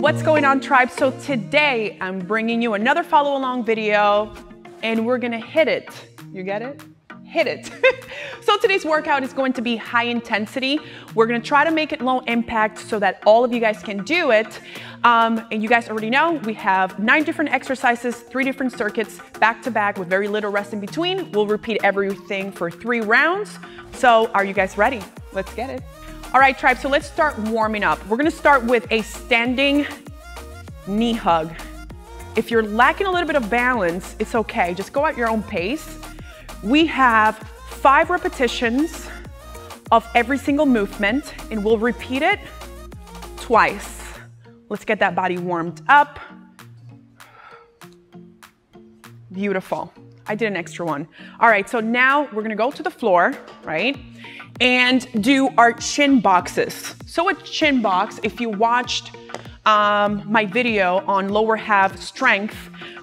What's going on, tribe? So today I'm bringing you another follow along video and we're gonna hit it. You get it? Hit it. So today's workout is going to be high intensity. We're gonna try to make it low impact so that all of you guys can do it. And you guys already know we have 9 different exercises, 3 different circuits, back to back with very little rest in between. We'll repeat everything for 3 rounds. So are you guys ready? Let's get it. All right, tribe, so let's start warming up. We're gonna start with a standing knee hug. If you're lacking a little bit of balance, it's okay, just go at your own pace. We have 5 repetitions of every single movement and we'll repeat it twice. Let's get that body warmed up. Beautiful. I did an extra one. All right, so now we're gonna go to the floor, right? And do our chin boxes. So a chin box, if you watched my video on lower half strength,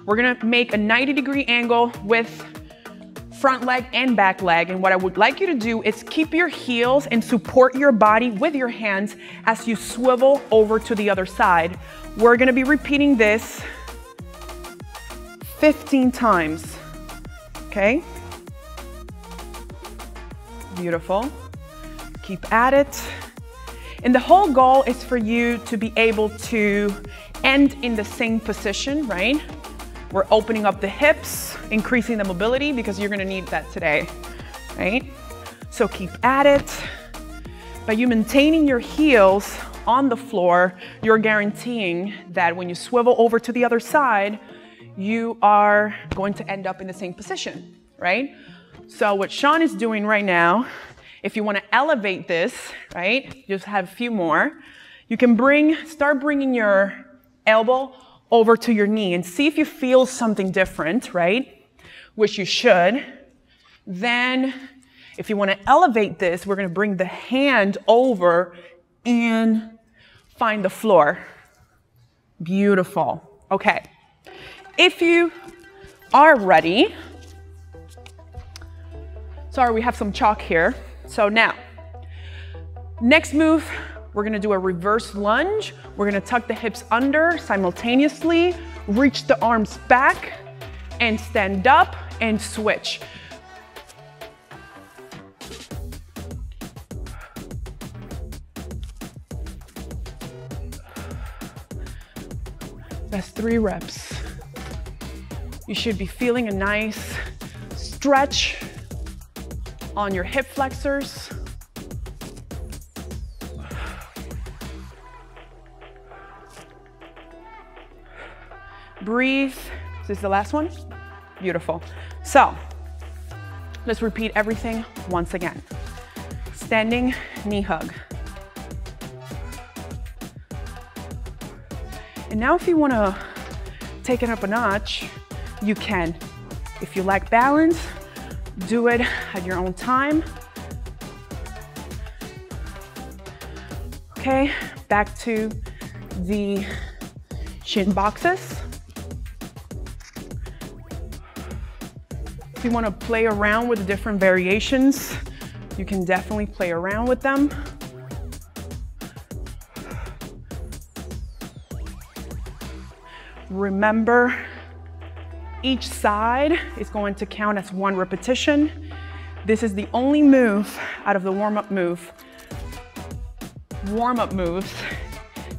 we're gonna make a 90-degree angle with front leg and back leg. And what I would like you to do is keep your heels and support your body with your hands as you swivel over to the other side. We're gonna be repeating this 15 times, okay? Beautiful. Keep at it. And the whole goal is for you to be able to end in the same position, right? We're opening up the hips, increasing the mobility because you're gonna need that today, right? So keep at it. By you maintaining your heels on the floor, you're guaranteeing that when you swivel over to the other side, you are going to end up in the same position, right? So what Sean is doing right now, if you want to elevate this, right, just have a few more, you can start bringing your elbow over to your knee and see if you feel something different, right, which you should. Then if you want to elevate this, we're going to bring the hand over and find the floor. Beautiful. Okay. If you are ready, sorry, we have some chalk here. So now, next move, we're gonna do a reverse lunge. We're gonna tuck the hips under simultaneously, reach the arms back, and stand up and switch. That's 3 reps. You should be feeling a nice stretch on your hip flexors. Breathe. Is this the last one? Beautiful. So let's repeat everything once again. Standing knee hug. And now if you want to take it up a notch, you can. If you lack balance, do it at your own time. Okay, back to the shin boxes. If you want to play around with the different variations, you can definitely play around with them. Remember, each side is going to count as 1 repetition. This is the only move out of the warm-up moves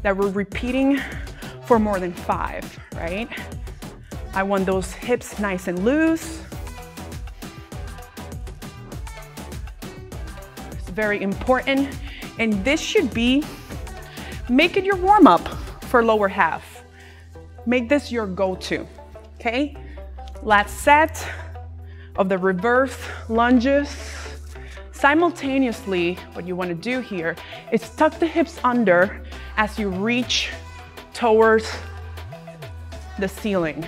that we're repeating for more than 5, right? I want those hips nice and loose. It's very important. And this should be, make it your warm-up for lower half. Make this your go-to, okay? Last set of the reverse lunges. Simultaneously, what you want to do here is tuck the hips under as you reach towards the ceiling.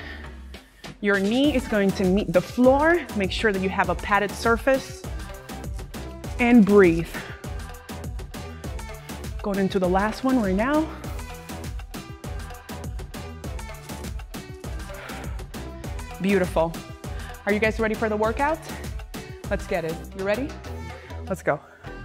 Your knee is going to meet the floor. Make sure that you have a padded surface. And breathe. Going into the last one right now. Beautiful. Are you guys ready for the workout? Let's get it. You ready? Let's go.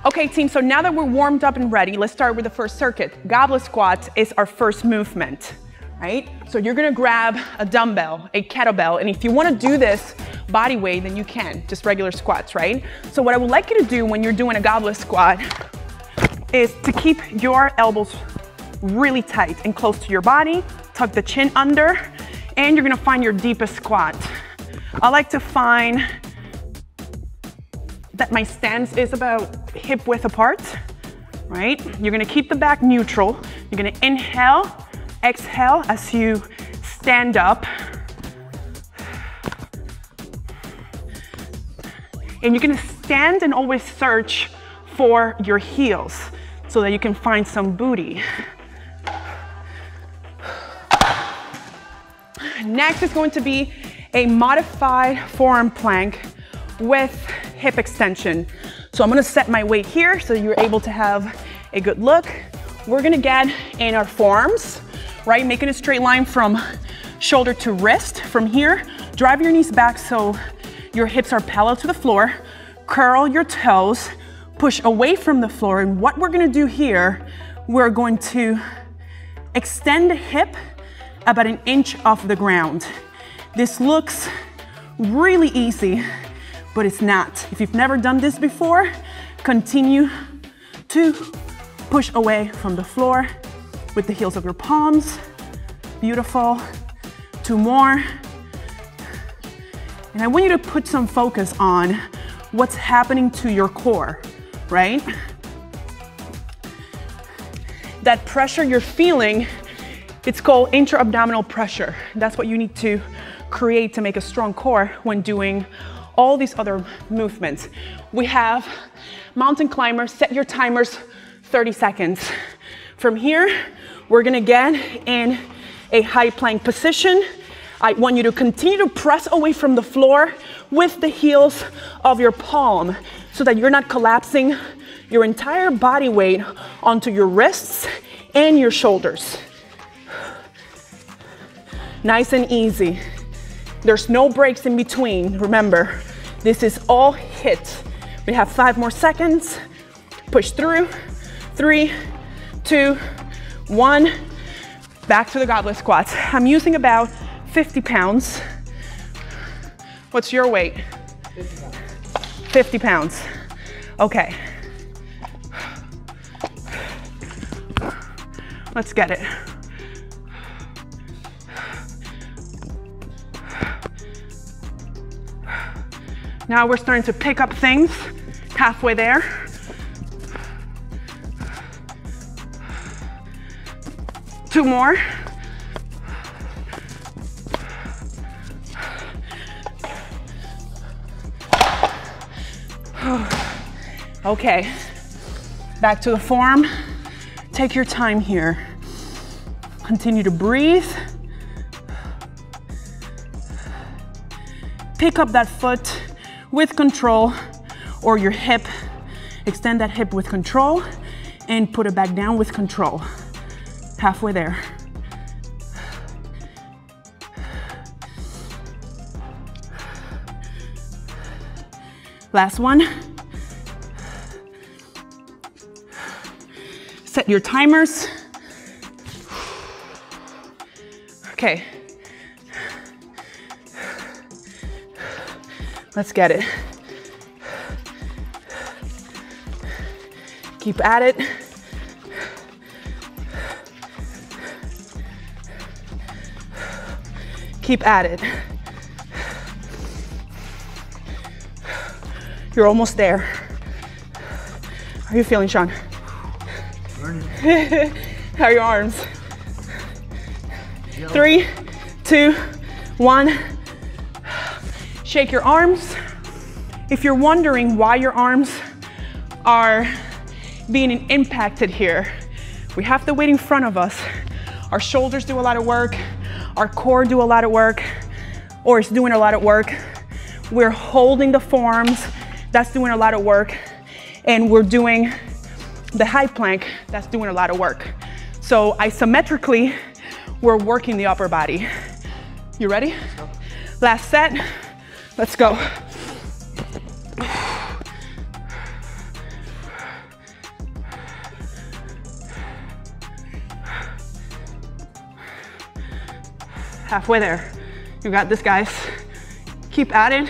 Okay, team, so now that we're warmed up and ready, let's start with the first circuit. Goblet squat is our first movement, right? So you're gonna grab a dumbbell, a kettlebell, and if you wanna do this body weight, then you can, just regular squats, right? So what I would like you to do when you're doing a goblet squat is to keep your elbows really tight and close to your body, tuck the chin under, and you're gonna find your deepest squat. I like to find that my stance is about hip width apart, right? You're gonna keep the back neutral. You're gonna inhale, exhale as you stand up. And you're gonna stand and always search for your heels so that you can find some booty. Next is going to be a modified forearm plank with hip extension. So I'm gonna set my weight here so you're able to have a good look. We're gonna get in our forearms, right? Making a straight line from shoulder to wrist. From here, drive your knees back so your hips are parallel to the floor. Curl your toes, push away from the floor. And what we're gonna do here, we're going to extend the hip about 1 inch off the ground. This looks really easy, but it's not. If you've never done this before, continue to push away from the floor with the heels of your palms. Beautiful. 2 more. And I want you to put some focus on what's happening to your core, right? That pressure you're feeling, it's called intra-abdominal pressure. That's what you need to create to make a strong core when doing all these other movements. We have mountain climbers. Set your timers 30 seconds. From here, we're gonna get in a high plank position. I want you to continue to press away from the floor with the heels of your palm so that you're not collapsing your entire body weight onto your wrists and your shoulders. Nice and easy. There's no breaks in between. Remember, this is all HIIT. We have 5 more seconds. Push through. 3, 2, 1. Back to the goblet squats. I'm using about 50 pounds. What's your weight? 50 pounds. 50 pounds. Okay. Let's get it. Now we're starting to pick up things halfway there. Two more. Okay, back to the forearm. Take your time here. Continue to breathe. Pick up that foot with control, or your hip. Extend that hip with control and put it back down with control. Halfway there. Last one. Set your timers. Okay. Let's get it. Keep at it. Keep at it. You're almost there. How are you feeling, Sean? How are your arms? 3, 2, 1. Shake your arms. If you're wondering why your arms are being impacted here, we have the weight in front of us. Our shoulders do a lot of work. Our core do a lot of work, or it's doing a lot of work. We're holding the forearms. That's doing a lot of work. And we're doing the high plank. That's doing a lot of work. So isometrically, we're working the upper body. You ready? Last set. Let's go. Halfway there. You got this, guys. Keep at it.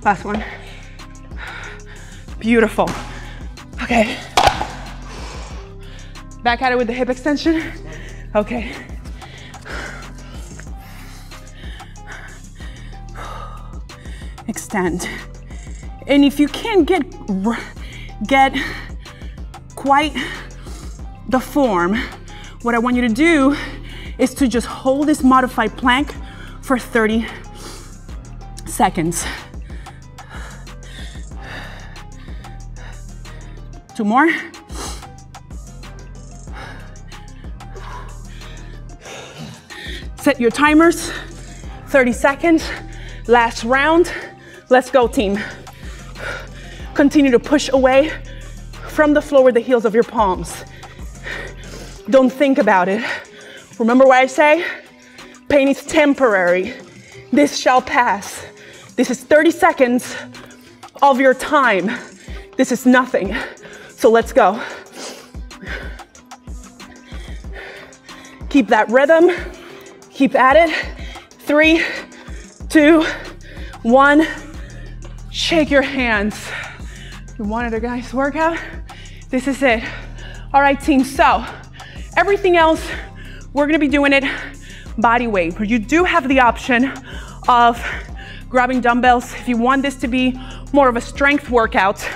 Last one. Beautiful. Okay. Back at it with the hip extension. Okay. Extend. And if you can't get quite the form, what I want you to do is to just hold this modified plank for 30 seconds. 2 more. Set your timers, 30 seconds. Last round. Let's go, team. Continue to push away from the floor with the heels of your palms. Don't think about it. Remember what I say? Pain is temporary. This shall pass. This is 30 seconds of your time. This is nothing. So let's go. Keep that rhythm. Keep at it. 3, 2, 1. Shake your hands. You wanted a guys workout? This is it. All right, team. So everything else, we're gonna be doing it body weight. But you do have the option of grabbing dumbbells. If you want this to be more of a strength workout,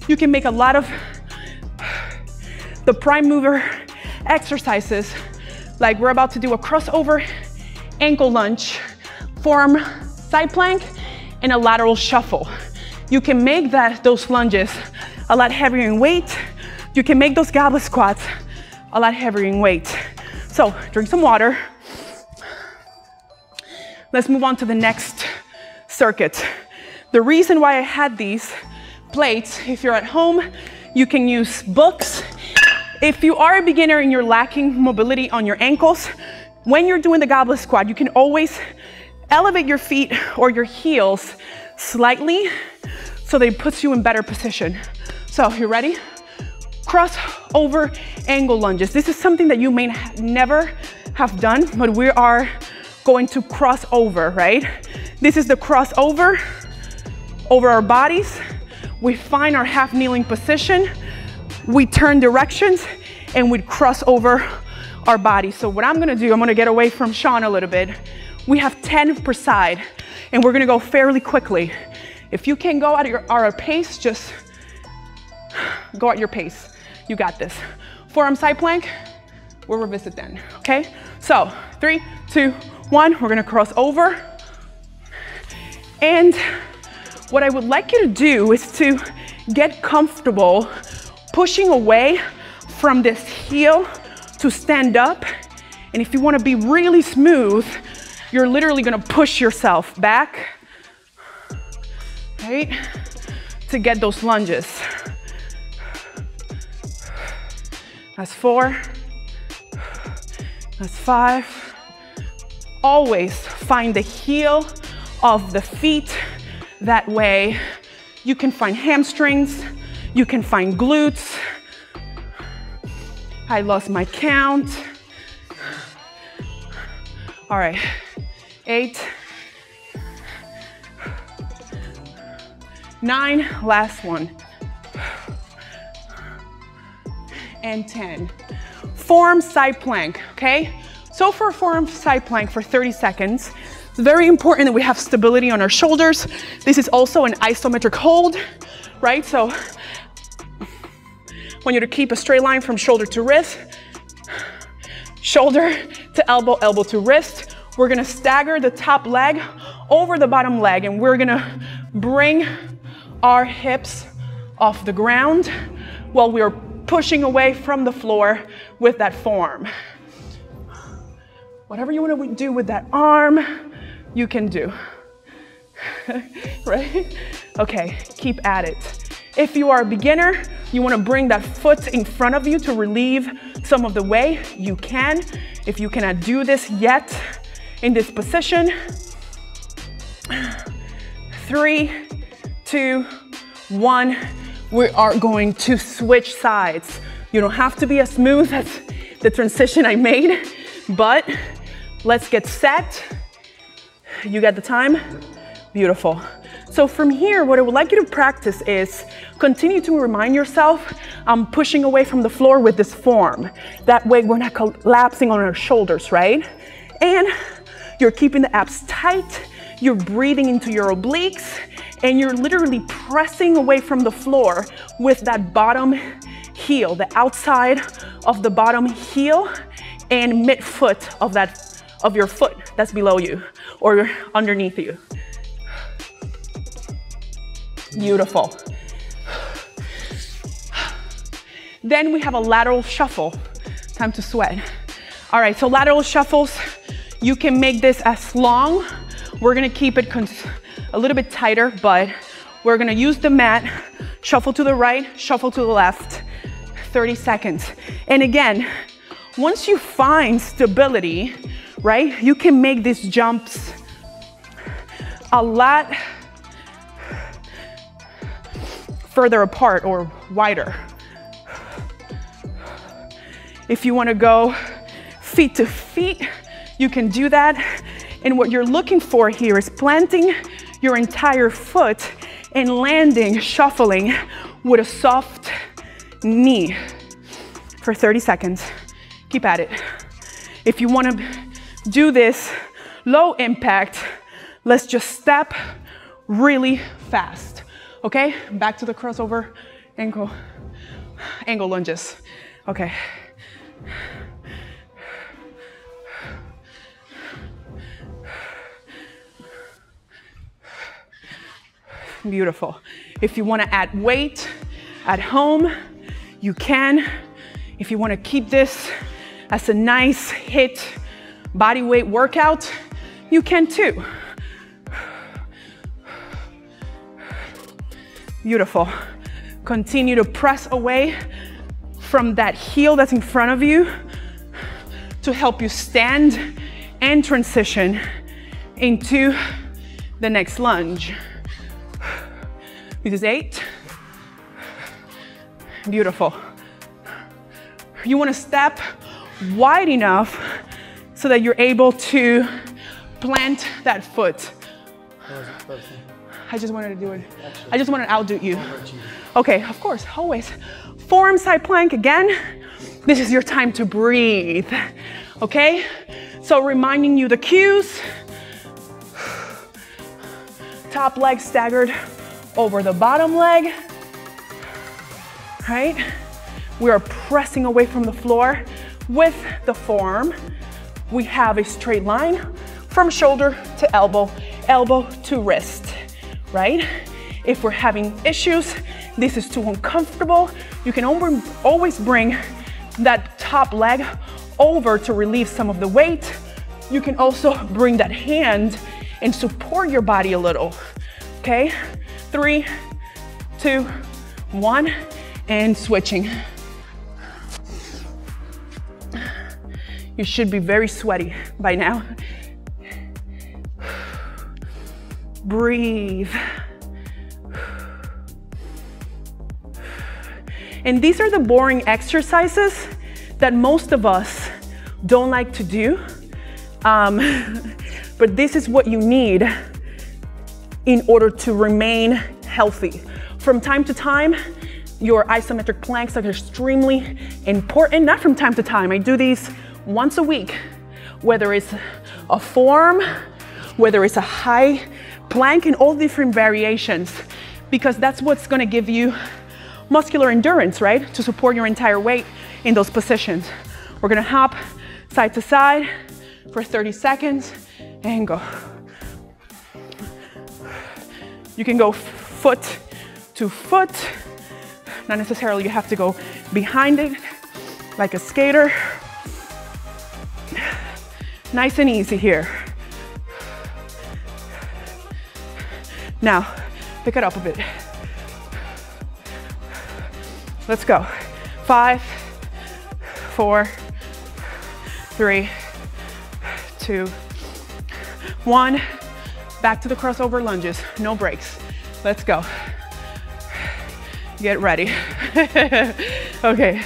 you can make a lot of the prime mover exercises. Like we're about to do a crossover ankle lunge, forearm side plank, and a lateral shuffle. You can make those lunges a lot heavier in weight. You can make those goblet squats a lot heavier in weight. So drink some water. Let's move on to the next circuit. The reason why I had these plates, if you're at home, you can use books. If you are a beginner and you're lacking mobility on your ankles, when you're doing the goblet squat, you can always elevate your feet or your heels slightly so that it puts you in better position. So you ready? Cross over angle lunges. This is something that you may never have done, but we are going to cross over, right? This is the crossover over our bodies. We find our half kneeling position. We turn directions and we cross over our body. So what I'm gonna do, I'm gonna get away from Sean a little bit. We have 10 per side and we're gonna go fairly quickly. If you can go at our pace, just go at your pace. You got this. Forearm side plank, we'll revisit then, okay? So 3, 2, 1, we're gonna cross over. And what I would like you to do is to get comfortable pushing away from this heel to stand up. And if you want to be really smooth, you're literally going to push yourself back, right, to get those lunges. That's 4. That's 5. Always find the heel of the feet. That way you can find hamstrings, you can find glutes. I lost my count. All right, 8, 9, last one, and 10. Forearm side plank, okay? So for a forearm side plank for 30 seconds, it's very important that we have stability on our shoulders. This is also an isometric hold, right? So I want you to keep a straight line from shoulder to wrist, shoulder to elbow, elbow to wrist. We're gonna stagger the top leg over the bottom leg, and we're gonna bring our hips off the ground while we are pushing away from the floor with that forearm. Whatever you want to do with that arm, you can do, right? Okay, keep at it. If you are a beginner, you want to bring that foot in front of you to relieve some of the weight, you can. If you cannot do this yet in this position, 3, 2, 1, we are going to switch sides. You don't have to be as smooth as the transition I made, but let's get set. You got the time? Beautiful. So from here, what I would like you to practice is continue to remind yourself, I'm pushing away from the floor with this form. That way we're not collapsing on our shoulders, right? And you're keeping the abs tight, you're breathing into your obliques, and you're literally pressing away from the floor with that bottom heel, the outside of the bottom heel and mid-foot of your foot that's below you or underneath you. Beautiful. Then we have a lateral shuffle. Time to sweat. All right, so lateral shuffles, you can make this as long. We're gonna keep it a little bit tighter, but we're gonna use the mat, shuffle to the right, shuffle to the left, 30 seconds. And again, once you find stability, right, you can make these jumps a lot further apart or wider. If you want to go feet to feet, you can do that. And what you're looking for here is planting your entire foot and landing, shuffling with a soft knee for 30 seconds. Keep at it. If you want to do this low impact, let's just step really fast. Okay, back to the crossover ankle lunges. Okay. Beautiful. If you want to add weight at home, you can. If you want to keep this as a nice HIIT body weight workout, you can too. Beautiful. Continue to press away from that heel that's in front of you to help you stand and transition into the next lunge. This is 8. Beautiful. You want to step wide enough so that you're able to plant that foot. I just wanted to do it. I just wanted to outdo you. Okay, of course, always. Forearm side plank again. This is your time to breathe, okay? So reminding you the cues. Top leg staggered over the bottom leg, right? We are pressing away from the floor with the forearm. We have a straight line from shoulder to elbow, elbow to wrist, right? If we're having issues, this is too uncomfortable, you can always bring that top leg over to relieve some of the weight. You can also bring that hand and support your body a little, okay? 3, 2, 1, and switching. You should be very sweaty by now. Breathe. And these are the boring exercises that most of us don't like to do. But this is what you need in order to remain healthy. From time to time, your isometric planks are extremely important. Not from time to time, I do these once a week, whether it's a forearm, whether it's a high plank, and all different variations, because that's what's gonna give you muscular endurance, right? To support your entire weight in those positions. We're gonna hop side to side for 30 seconds and go. You can go foot to foot. Not necessarily you have to go behind it like a skater. Nice and easy here. Now, pick it up a bit. Let's go. 5, 4, 3, 2, 1. Back to the crossover lunges, no breaks. Let's go. Get ready. Okay.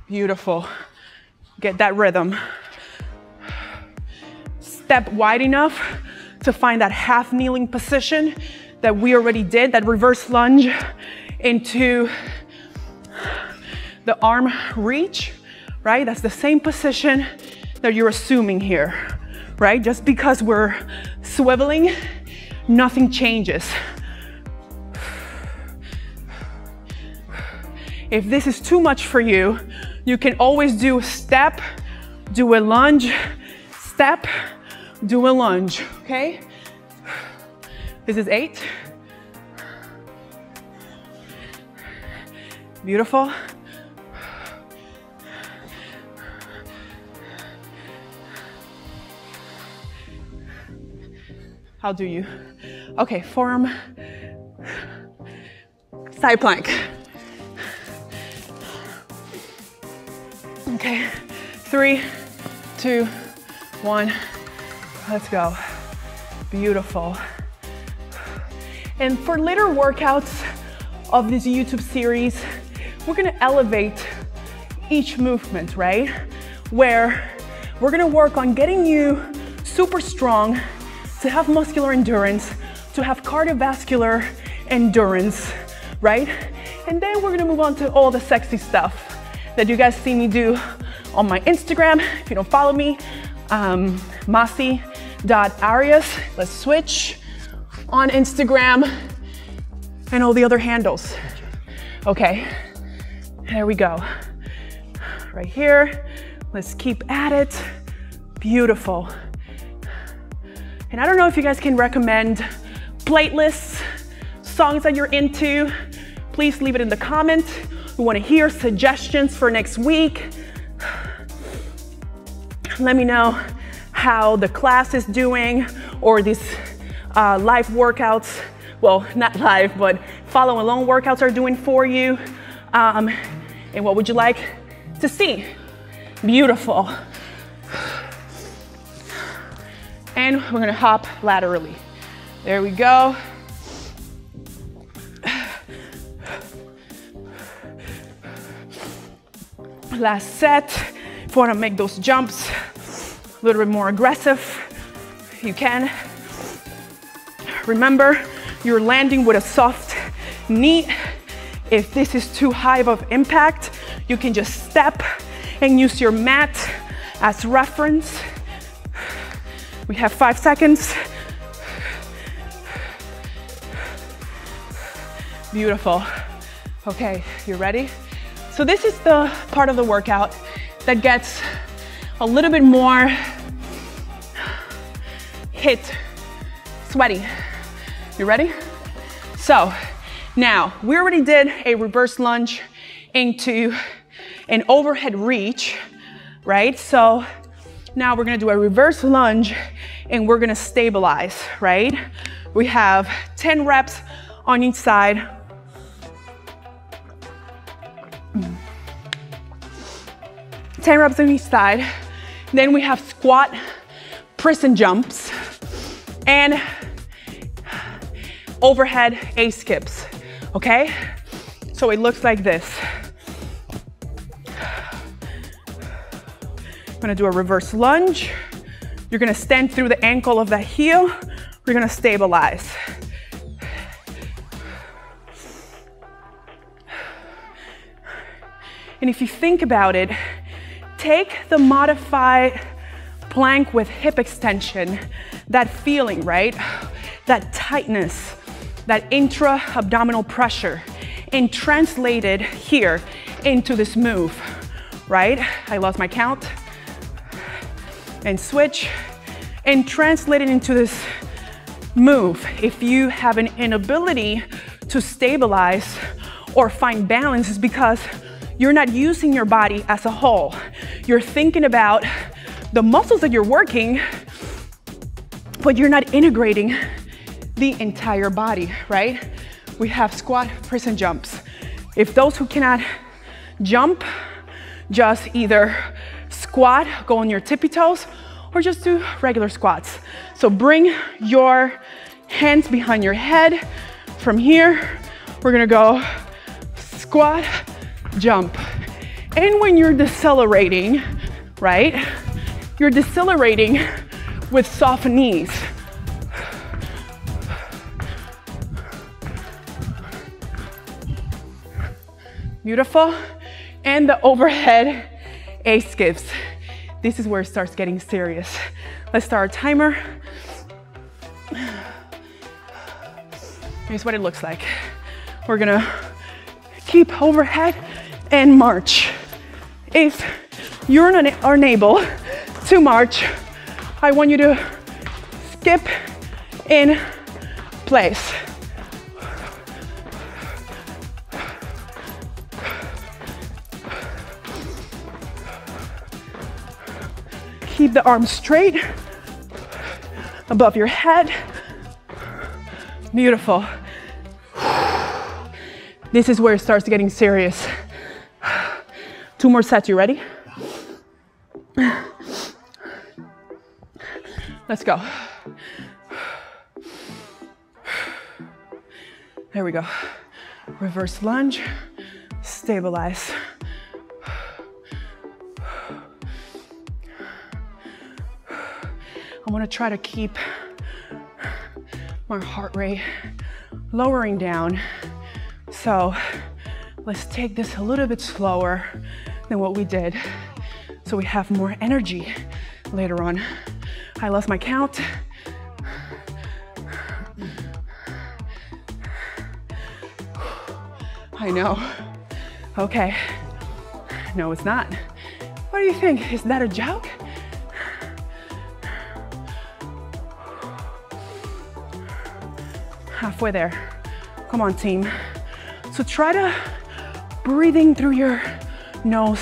Beautiful. Get that rhythm. Step wide enough to find that half kneeling position that we already did, that reverse lunge into the arm reach, right? That's the same position that you're assuming here, right? Just because we're swiveling, nothing changes. If this is too much for you, you can always do a step, do a lunge, step, do a lunge, okay? This is 8. Beautiful. How do you? Okay, forearm, side plank. Okay, 3, 2, 1, let's go. Beautiful. And for later workouts of this YouTube series, we're gonna elevate each movement, right? Where we're gonna work on getting you super strong, to have muscular endurance, to have cardiovascular endurance, right? And then we're gonna move on to all the sexy stuff that you guys see me do on my Instagram. If you don't follow me, Massy.Arias. Let's switch on Instagram and all the other handles. Okay, there we go. Right here, let's keep at it. Beautiful. And I don't know if you guys can recommend playlists, songs that you're into. Please leave it in the comments. We want to hear suggestions for next week. Let me know how the class is doing, or these live workouts, well, not live, but follow along workouts are doing for you. And what would you like to see? Beautiful. And we're gonna hop laterally. There we go. Last set. If you wanna make those jumps a little bit more aggressive, you can. Remember, you're landing with a soft knee. If this is too high of impact, you can just step and use your mat as reference. We have 5 seconds. Beautiful. Okay, you ready? So this is the part of the workout that gets a little bit more HIIT, sweaty. You ready? So now we already did a reverse lunge into an overhead reach, right? So now we're gonna do a reverse lunge and we're gonna stabilize, right? We have 10 reps on each side. Ten reps on each side. Then we have squat, prison jumps, and overhead A skips, okay? So it looks like this. I'm gonna do a reverse lunge. You're gonna stand through the ankle of that heel. We're gonna stabilize. And if you think about it, take the modified plank with hip extension, that feeling, right? That tightness, that intra-abdominal pressure, and translate it here into this move, right? I lost my count. And switch, and translate it into this move. If you have an inability to stabilize or find balance, it's because you're not using your body as a whole. You're thinking about the muscles that you're working, but you're not integrating the entire body, right? We have squat, prison jumps. If those who cannot jump, just either squat, go on your tippy toes, or just do regular squats. So bring your hands behind your head. From here, we're gonna go squat, jump. And when you're decelerating, right? You're decelerating with soft knees. Beautiful. And the overhead A-skips. This is where it starts getting serious. Let's start our timer. Here's what it looks like. We're gonna keep overhead and march. If you're unable to march, I want you to skip in place. Keep the arms straight above your head. Beautiful. This is where it starts getting serious. 2 more sets, you ready? Let's go. There we go. Reverse lunge, stabilize. I want to try to keep my heart rate lowering down. So let's take this a little bit slower than what we did so we have more energy later on. I lost my count. I know. Okay. No, it's not. What do you think? Is that a joke? Halfway there. Come on, team. So try to breathing through your nose,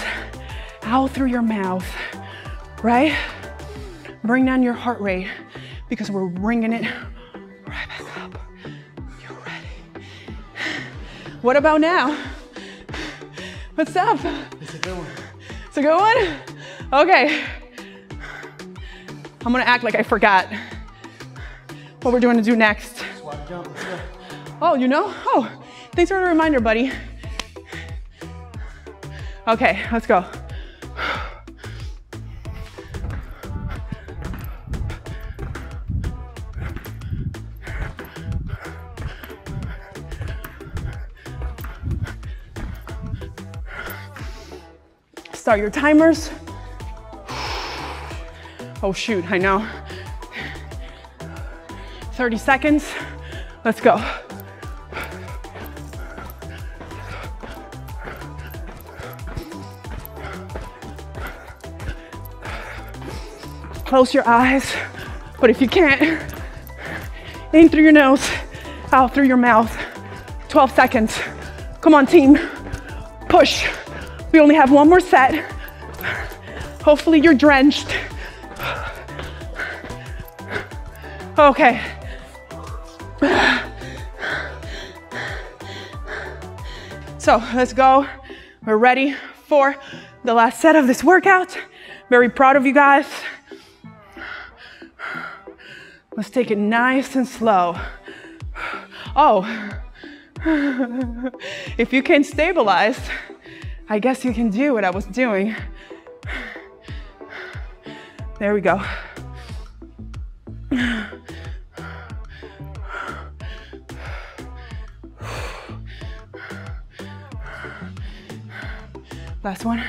out through your mouth, right? Bring down your heart rate because we're bringing it right back up. You ready? What about now? What's up? It's a good one. It's a good one? Okay. I'm gonna act like I forgot what we're going to do next. Squat jump, let's go. Oh, you know? Oh, thanks for the reminder, buddy. Okay, let's go. Start your timers. Oh shoot, I know. 30 seconds. Let's go. Close your eyes, but if you can't, in through your nose, out through your mouth. 12 seconds. Come on, team. Push. We only have 1 more set. Hopefully you're drenched. Okay. So let's go. We're ready for the last set of this workout. Very proud of you guys. Let's take it nice and slow. Oh, if you can stabilize, I guess you can do what I was doing. There we go. Last one.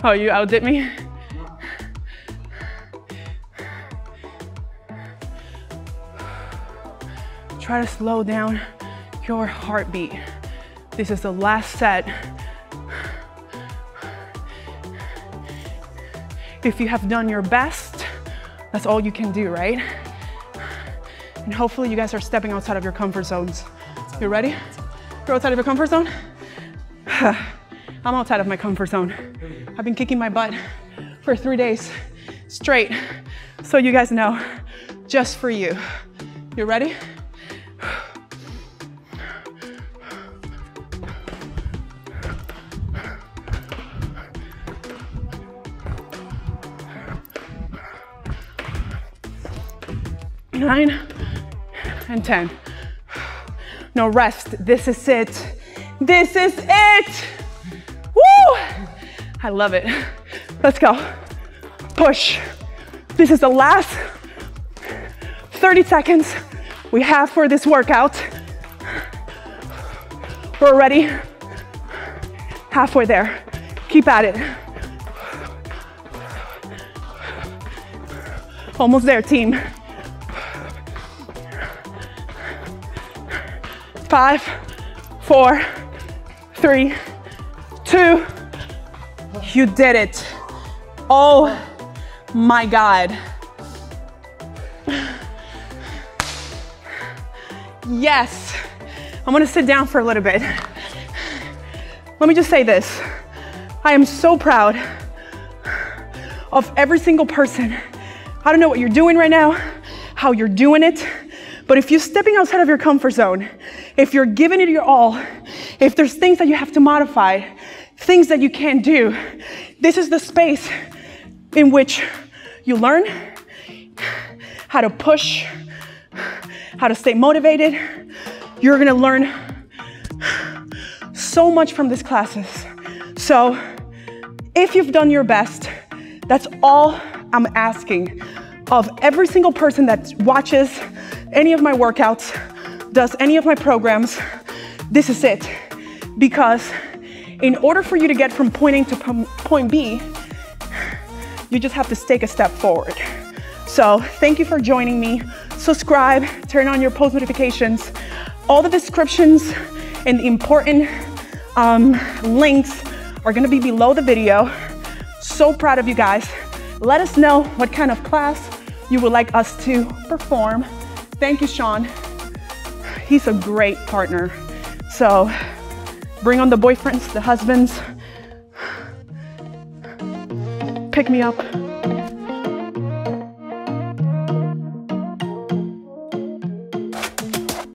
Oh, you outdid me? Try to slow down your heartbeat. This is the last set. If you have done your best, that's all you can do, right? And hopefully you guys are stepping outside of your comfort zones. You ready? You're outside of your comfort zone? I'm outside of my comfort zone. I've been kicking my butt for 3 days straight. So you guys know, just for you. You ready? 9 and 10. No, rest. This is it. This is it. Woo! I love it. Let's go. Push. This is the last 30 seconds we have for this workout. We're already halfway there. Keep at it. Almost there, team. 5, 4, 3, 2. You did it. Oh my God. Yes. I'm gonna sit down for a little bit. Let me just say this. I am so proud of every single person. I don't know what you're doing right now, how you're doing it, but if you're stepping outside of your comfort zone, if you're giving it your all, if there's things that you have to modify, things that you can't do, this is the space in which you learn how to push, how to stay motivated. You're gonna learn so much from these classes. So if you've done your best, that's all I'm asking of every single person that watches any of my workouts, does any of my programs. This is it. Because in order for you to get from point A to point B, you just have to take a step forward. So thank you for joining me. Subscribe, turn on your post notifications. All the descriptions and the important links are gonna be below the video. So proud of you guys. Let us know what kind of class you would like us to perform. Thank you, Sean. He's a great partner. So bring on the boyfriends, the husbands. Pick me up.